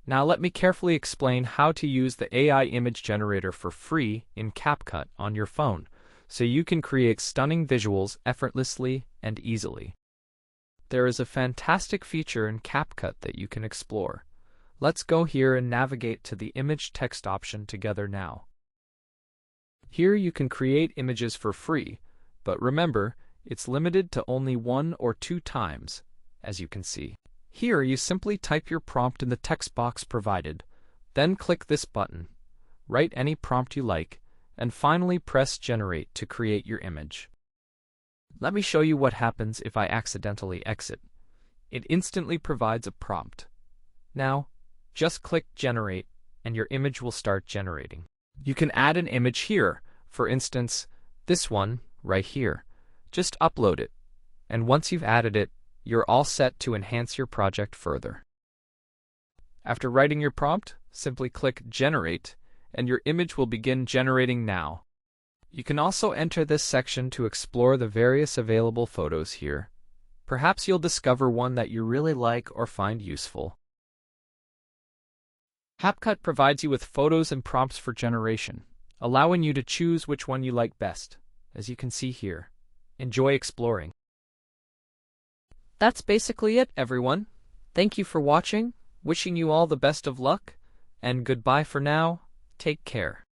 Now let me carefully explain how to use the AI Image Generator for free in CapCut on your phone, so you can create stunning visuals effortlessly and easily. There is a fantastic feature in CapCut that you can explore. Let's go here and navigate to the image text option together now. Here you can create images for free, but remember, it's limited to only 1 or 2 times, as you can see. Here you simply type your prompt in the text box provided, then click this button, write any prompt you like, and finally press Generate to create your image. Let me show you what happens if I accidentally exit. It instantly provides a prompt. Now, just click Generate and your image will start generating. You can add an image here, for instance, this one right here. Just upload it, and once you've added it, you're all set to enhance your project further. After writing your prompt, simply click Generate, and your image will begin generating now. You can also enter this section to explore the various available photos here. Perhaps you'll discover one that you really like or find useful. CapCut provides you with photos and prompts for generation, allowing you to choose which one you like best, as you can see here. Enjoy exploring. That's basically it, everyone. Thank you for watching, wishing you all the best of luck, and goodbye for now. Take care.